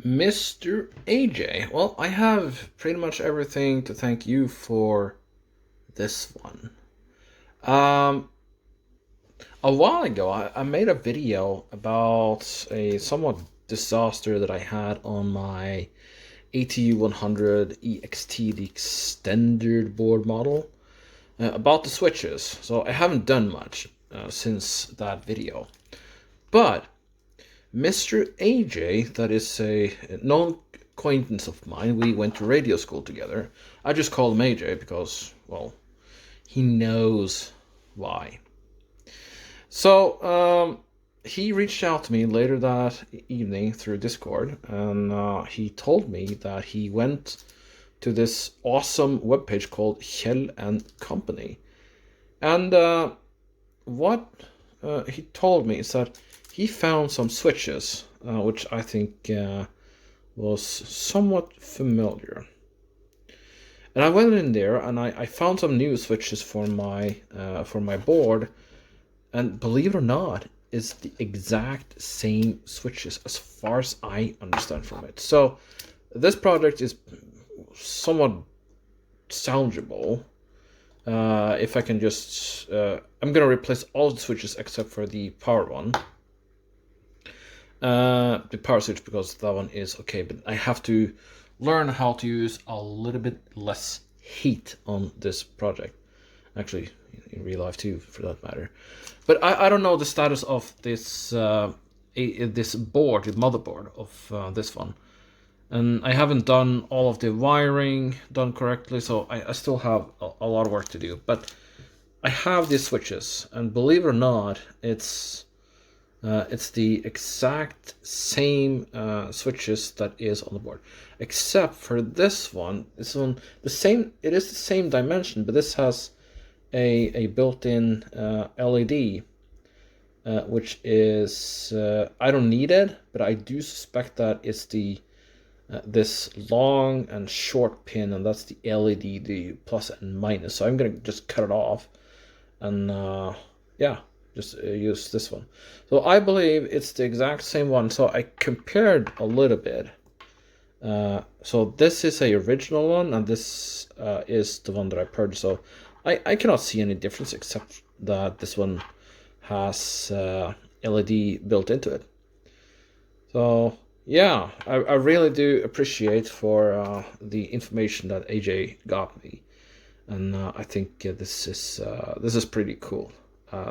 Mr. AJ, well, I have pretty much everything to thank you for this one. Um, a while ago, I made a video about a somewhat disaster that I had on my ATU 100 EXT, the extended board model, about the switches. So I haven't done much since that video. But Mr. AJ, that is a known acquaintance of mine, we went to radio school together. I just call him AJ because, well, he knows why. So, he reached out to me later that evening through Discord, and he told me that he went to this awesome webpage called Kjell and Company. And what he told me is that he found some switches, which I think was somewhat familiar. And I went in there and I found some new switches for my board, and believe it or not, it's the exact same switches as far as I understand from it. So this project is somewhat salvageable. If I can just, I'm gonna replace all the switches except for the power one. The power switch, because that one is okay, but I have to learn how to use a little bit less heat on this project. Actually, in real life too, for that matter. But I don't know the status of this this board, the motherboard of this one. And I haven't done all of the wiring done correctly, so I still have a lot of work to do. But I have these switches, and believe it or not, it's the exact same switches that is on the board, except for this one. This one, the same. It is the same dimension, but this has a built-in LED, which is I don't need it, but I do suspect that it's the this long and short pin, and that's the LED, the plus and minus. So I'm gonna just cut it off, and yeah, just use this one. So I believe it's the exact same one. So I compared a little bit. So this is a original one, and this is the one that I purchased. So I cannot see any difference except that this one has LED built into it. So yeah, I really do appreciate for the information that AJ got me, and I think this is pretty cool.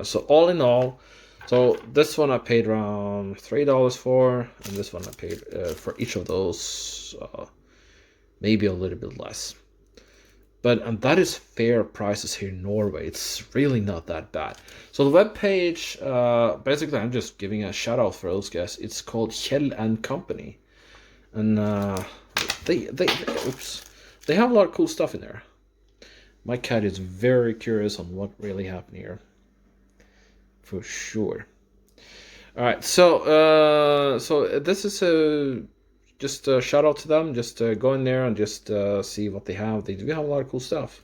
So all in all, so this one I paid around $3 for, and this one I paid for each of those maybe a little bit less. And that is fair prices here in Norway. It's really not that bad. So the web page, basically, I'm just giving a shout out for those guys. It's called Kjell and Company, and they have a lot of cool stuff in there. My cat is very curious on what really happened here, for sure. All right, so this is just a shout out to them. Just go in there and just see what they have. They do have a lot of cool stuff.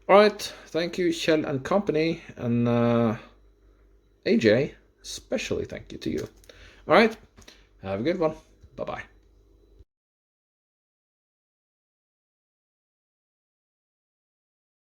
All right, thank you, Kjell and Company, and AJ, especially thank you to you. All right, have a good one. Bye bye.